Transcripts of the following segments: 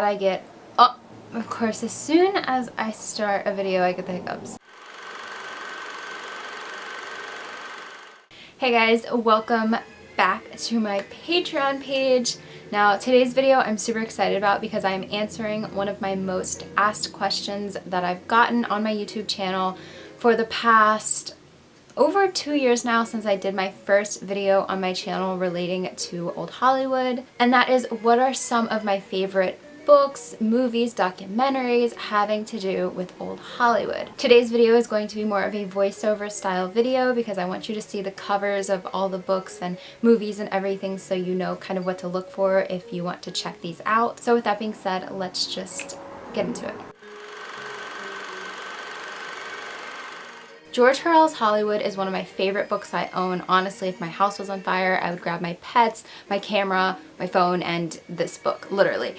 I get, oh, of course, as soon as I start a video, I get the hiccups. Hey guys, welcome back to my Patreon page. Now, today's video I'm super excited about because I'm answering one of my most asked questions that I've gotten on my YouTube channel for the past over 2 years now, since I did my first video on my channel relating to old Hollywood. And that is, what are some of my favorite books, movies, documentaries having to do with old Hollywood. Today's video is going to be more of a voiceover style video because I want you to see the covers of all the books and movies and everything, so you know kind of what to look for if you want to check these out. So with that being said, let's just get into it. George Orwell's Hollywood is one of my favorite books I own. Honestly, if my house was on fire, I would grab my pets, my camera, my phone, and this book, literally.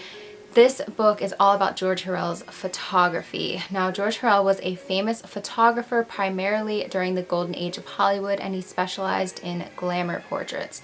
This book is all about George Orwell's photography. Now, George Orwell was a famous photographer primarily during the golden age of Hollywood, and he specialized in glamour portraits.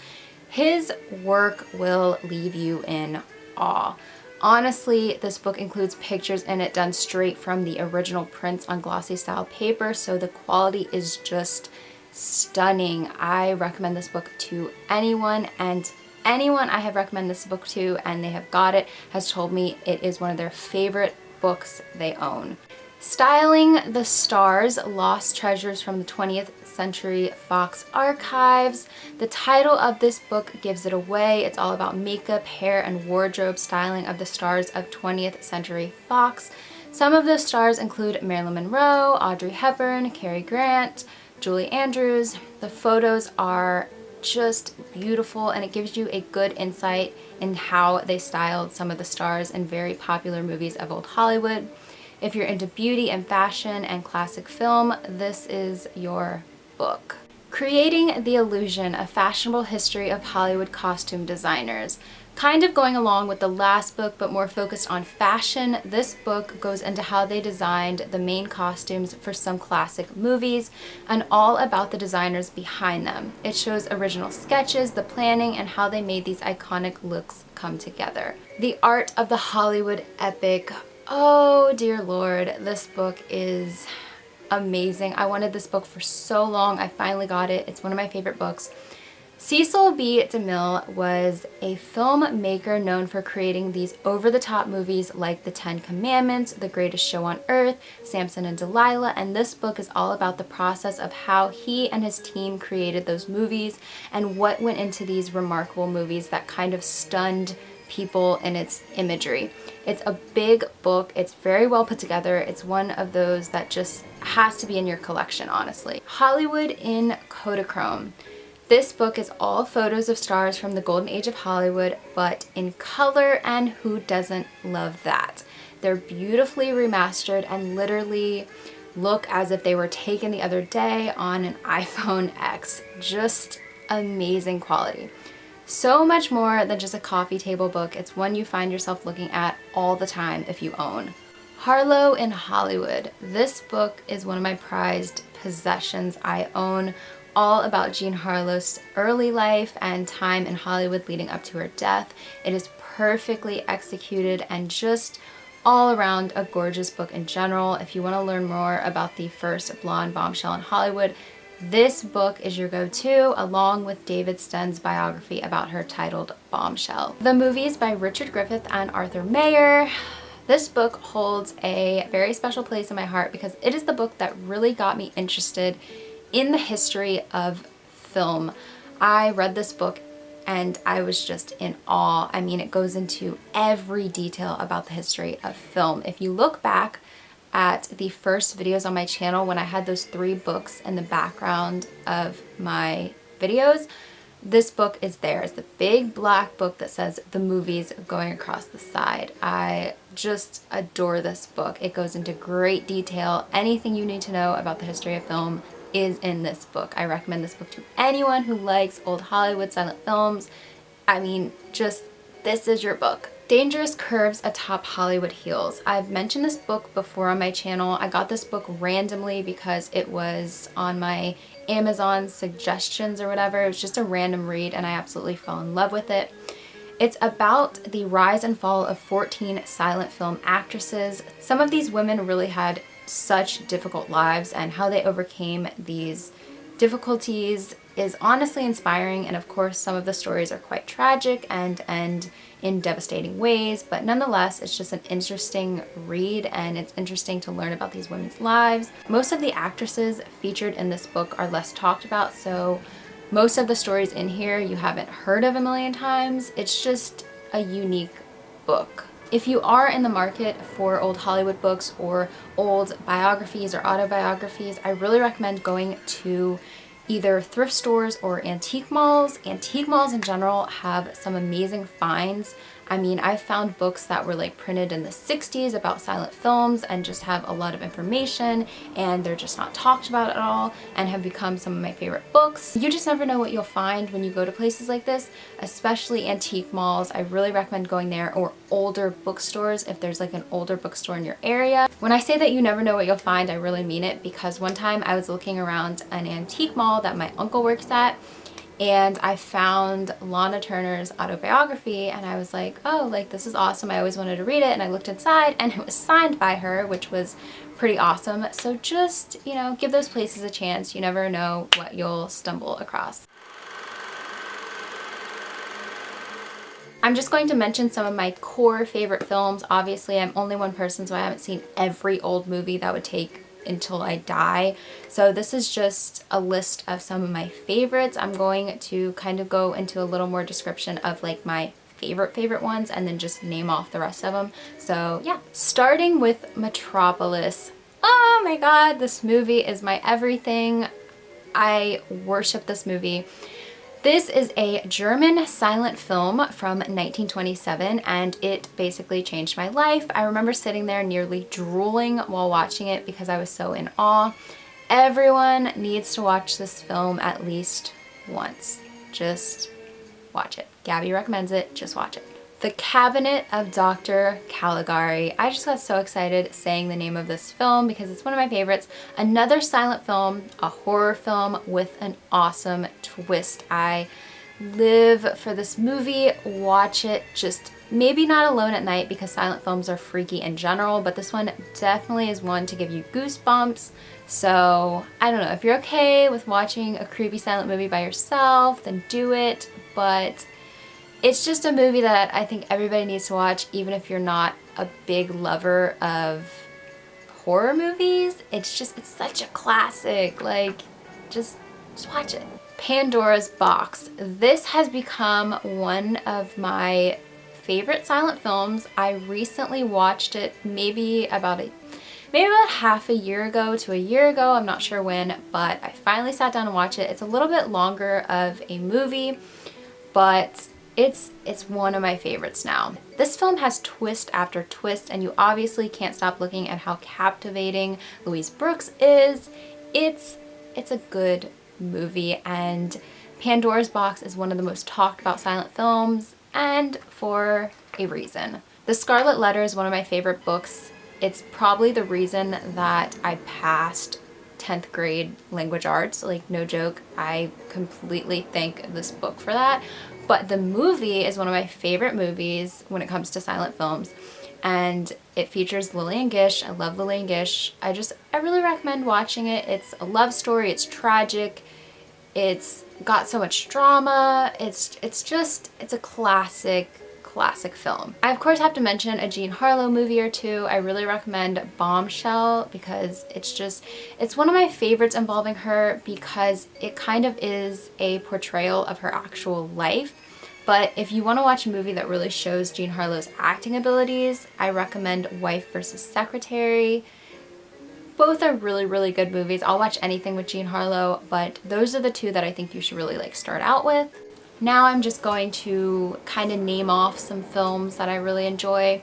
His work will leave you in awe. Honestly, this book includes pictures in it done straight from the original prints on glossy style paper, so the quality is just stunning. I recommend this book to anyone, and anyone I have recommended this book to and they have got it has told me it is one of their favorite books they own. Styling the Stars, Lost Treasures from the 20th Century Fox Archives. The title of this book gives it away. It's all about makeup, hair, and wardrobe styling of the stars of 20th Century Fox. Some of those stars include Marilyn Monroe, Audrey Hepburn, Cary Grant, Julie Andrews. The photos are just beautiful, and it gives you a good insight in how they styled some of the stars in very popular movies of old Hollywood. If you're into beauty and fashion and classic film, this is your book. Creating the Illusion, A Fashionable History of Hollywood Costume Designers. Kind of going along with the last book, but more focused on fashion, this book goes into how they designed the main costumes for some classic movies and all about the designers behind them. It shows original sketches, the planning, and how they made these iconic looks come together. The Art of the Hollywood Epic. Oh dear Lord, this book is amazing. I wanted this book for so long. I finally got it. It's one of my favorite books. Cecil B. DeMille was a filmmaker known for creating these over-the-top movies like The Ten Commandments, The Greatest Show on Earth, Samson and Delilah, and this book is all about the process of how he and his team created those movies and what went into these remarkable movies that kind of stunned people in its imagery. It's a big book. It's very well put together. It's one of those that just has to be in your collection, honestly. Hollywood in Kodachrome. This book is all photos of stars from the golden age of Hollywood, but in color, and who doesn't love that? They're beautifully remastered and literally look as if they were taken the other day on an iPhone X. Just amazing quality. So much more than just a coffee table book. It's one you find yourself looking at all the time if you own. Harlow in Hollywood. This book is one of my prized possessions. I own all about Jean Harlow's early life and time in Hollywood leading up to her death. It is perfectly executed and just all around a gorgeous book in general. If you want to learn more about the first blonde bombshell in Hollywood, this book is your go-to, along with David Stein's biography about her titled Bombshell. The movies by Richard Griffith and Arthur Mayer. This book holds a very special place in my heart because it is the book that really got me interested in the history of film. I read this book and I was just in awe. I mean, it goes into every detail about the history of film. If you look back at the first videos on my channel when I had those 3 books in the background of my videos, this book is there. It's the big black book that says the movies going across the side. I just adore this book. It goes into great detail. Anything you need to know about the history of film is in this book. I recommend this book to anyone who likes old Hollywood silent films. I mean, just, this is your book. Dangerous Curves Atop Hollywood Heels. I've mentioned this book before on my channel. I got this book randomly because it was on my Amazon suggestions or whatever. It was just a random read and I absolutely fell in love with it. It's about the rise and fall of 14 silent film actresses. Some of these women really had such difficult lives, and how they overcame these difficulties is honestly inspiring, and of course some of the stories are quite tragic and end in devastating ways, but nonetheless it's just an interesting read, and it's interesting to learn about these women's lives. Most of the actresses featured in this book are less talked about, so most of the stories in here you haven't heard of a million times. It's just a unique book. If you are in the market for old Hollywood books or old biographies or autobiographies, I really recommend going to either thrift stores or antique malls. Antique malls in general have some amazing finds. I mean, I've found books that were like printed in the 60s about silent films and just have a lot of information, and they're just not talked about at all and have become some of my favorite books. You just never know what you'll find when you go to places like this, especially antique malls. I really recommend going there, or older bookstores if there's like an older bookstore in your area. When I say that you never know what you'll find, I really mean it, because one time I was looking around an antique mall that my uncle works at, and I found Lana Turner's autobiography, and I was like, oh, like this is awesome. I always wanted to read it, and I looked inside and it was signed by her, which was pretty awesome. So just, you know, give those places a chance. You never know what you'll stumble across. I'm just going to mention some of my core favorite films. Obviously, I'm only one person, so I haven't seen every old movie that would take until I die. So this is just a list of some of my favorites. I'm going to kind of go into a little more description of like my favorite ones, and then just name off the rest of them. So yeah, starting with Metropolis. Oh my god, this movie is my everything. I worship this movie. This is a German silent film from 1927, and it basically changed my life. I remember sitting there nearly drooling while watching it because I was so in awe. Everyone needs to watch this film at least once. Just watch it. Gabby recommends it, just watch it. The Cabinet of Dr. Caligari. I just got so excited saying the name of this film because it's one of my favorites. Another silent film, a horror film with an awesome twist. I live for this movie. Watch it, just maybe not alone at night because silent films are freaky in general, but this one definitely is one to give you goosebumps. So I don't know, if you're okay with watching a creepy silent movie by yourself, then do it, but it's just a movie that I think everybody needs to watch, even if you're not a big lover of horror movies. It's such a classic. Like, just watch it. Pandora's Box. This has become one of my favorite silent films. I recently watched it maybe about half a year ago to a year ago. I'm not sure when, but I finally sat down and watched it. It's a little bit longer of a movie, but it's one of my favorites now. This film has twist after twist, and you obviously can't stop looking at how captivating Louise Brooks is. It's a good movie, and Pandora's Box is one of the most talked about silent films, and for a reason. The Scarlet Letter is one of my favorite books. It's probably the reason that I passed 10th grade language arts, like no joke. I completely thank this book for that. But the movie is one of my favorite movies when it comes to silent films, and it features Lillian Gish. I love Lillian Gish. I really recommend watching it. It's a love story, it's tragic, it's got so much drama, it's a classic film. I of course have to mention a Jean Harlow movie or two. I really recommend Bombshell because it's one of my favorites involving her, because it kind of is a portrayal of her actual life. But if you want to watch a movie that really shows Jean Harlow's acting abilities, I recommend Wife vs. Secretary. Both are really good movies. I'll watch anything with Jean Harlow, but those are the two that I think you should really like start out with. Now I'm just going to kind of name off some films that I really enjoy.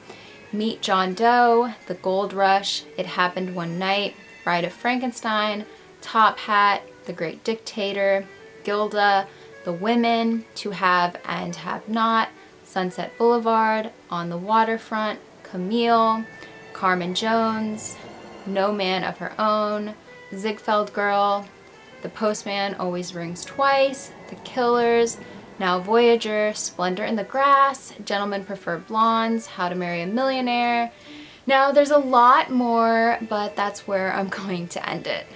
Meet John Doe, The Gold Rush, It Happened One Night, Bride of Frankenstein, Top Hat, The Great Dictator, Gilda, The Women, To Have and Have Not, Sunset Boulevard, On the Waterfront, Camille, Carmen Jones, No Man of Her Own, Ziegfeld Girl, The Postman Always Rings Twice, The Killers, Now Voyager, Splendor in the Grass, Gentlemen Prefer Blondes, How to Marry a Millionaire. Now there's a lot more, but that's where I'm going to end it.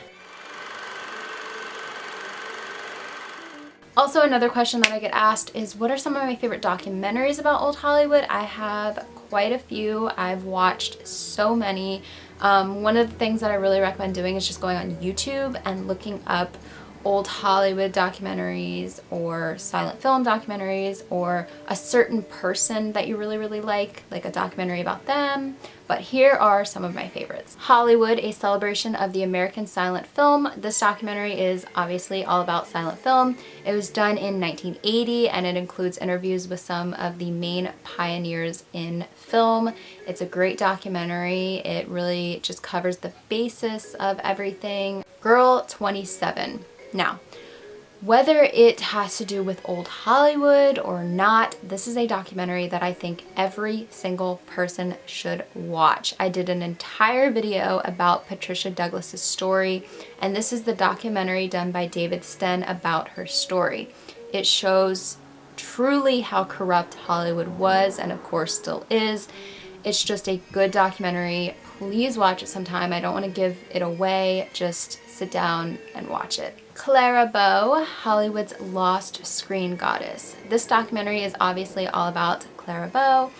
Also, another question that I get asked is, what are some of my favorite documentaries about old Hollywood? I have quite a few. I've watched so many. One of the things that I really recommend doing is just going on YouTube and looking up old Hollywood documentaries or silent film documentaries, or a certain person that you really like a documentary about them. But here are some of my favorites. Hollywood, A Celebration of the American Silent Film. This documentary is obviously all about silent film. It was done in 1980 and it includes interviews with some of the main pioneers in film. It's a great documentary. It really just covers the basis of everything. Girl 27. Now, whether it has to do with old Hollywood or not, this is a documentary that I think every single person should watch. I did an entire video about Patricia Douglas's story, and this is the documentary done by David Sten about her story. It shows truly how corrupt Hollywood was, and of course still is. It's just a good documentary. Please watch it sometime. I don't want to give it away. Just sit down and watch it. Clara Bow, Hollywood's Lost Screen Goddess. This documentary is obviously all about Clara Bow.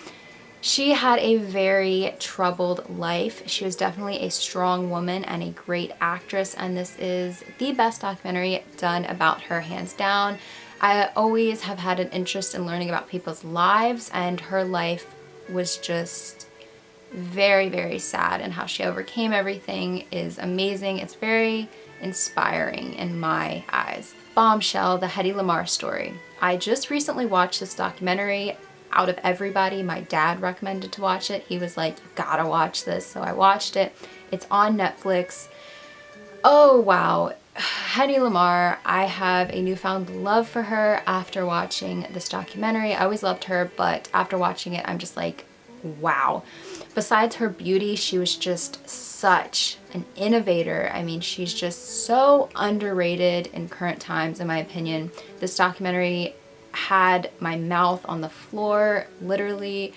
She had a very troubled life. She was definitely a strong woman and a great actress, and this is the best documentary done about her, hands down. I always have had an interest in learning about people's lives, and her life was just very sad, and how she overcame everything is amazing. It's very inspiring in my eyes. Bombshell, the Hedy Lamarr story. I just recently watched this documentary. Out of everybody, my dad recommended to watch it. He was like, you gotta watch this, so I watched it. It's on Netflix. Oh wow, Hedy Lamarr, I have a newfound love for her after watching this documentary. I always loved her, but after watching it, I'm just like, wow. Besides her beauty, she was just such an innovator. I mean, she's just so underrated in current times, in my opinion. This documentary had my mouth on the floor, literally.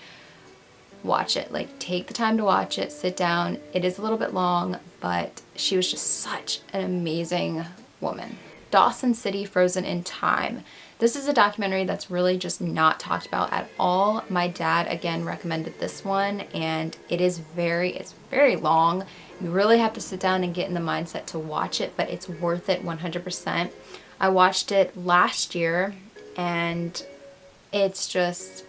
Watch it. Like, take the time to watch it, sit down. It is a little bit long, but she was just such an amazing woman. Dawson City, Frozen in Time. This is a documentary that's really just not talked about at all. My dad, again, recommended this one, and it's very long. You really have to sit down and get in the mindset to watch it, but it's worth it 100%. I watched it last year, and it's just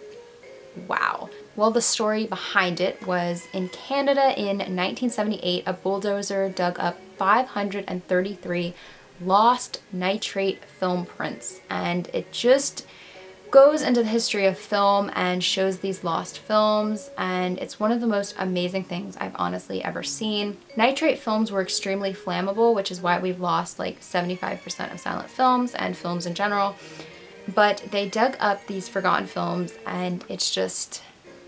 wow. Well, the story behind it was, in Canada in 1978, a bulldozer dug up 533 lost nitrate film prints, and it just goes into the history of film and shows these lost films, and it's one of the most amazing things I've honestly ever seen. Nitrate films were extremely flammable, which is why we've lost like 75% of silent films and films in general, but they dug up these forgotten films, and it's just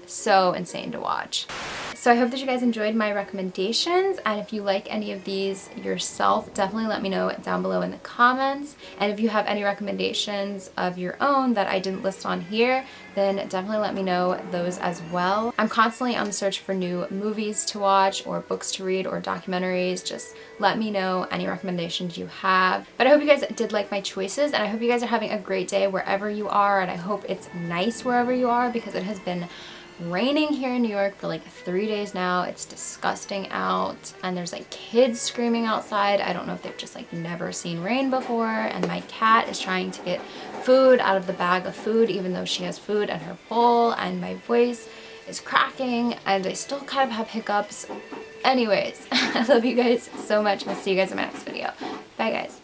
so insane to watch. So I hope that you guys enjoyed my recommendations, and if you like any of these yourself, definitely let me know down below in the comments. And if you have any recommendations of your own that I didn't list on here, then definitely let me know those as well. I'm constantly on the search for new movies to watch or books to read or documentaries. Just let me know any recommendations you have. But I hope you guys did like my choices, and I hope you guys are having a great day wherever you are, and I hope it's nice wherever you are, because it has been raining here in New York for like 3 days now. It's disgusting out, and there's like kids screaming outside. I don't know if they've just like never seen rain before, and my cat is trying to get food out of the bag of food even though she has food in her bowl, and my voice is cracking and I still kind of have hiccups. Anyways, I love you guys so much, and I'll see you guys in my next video. Bye guys.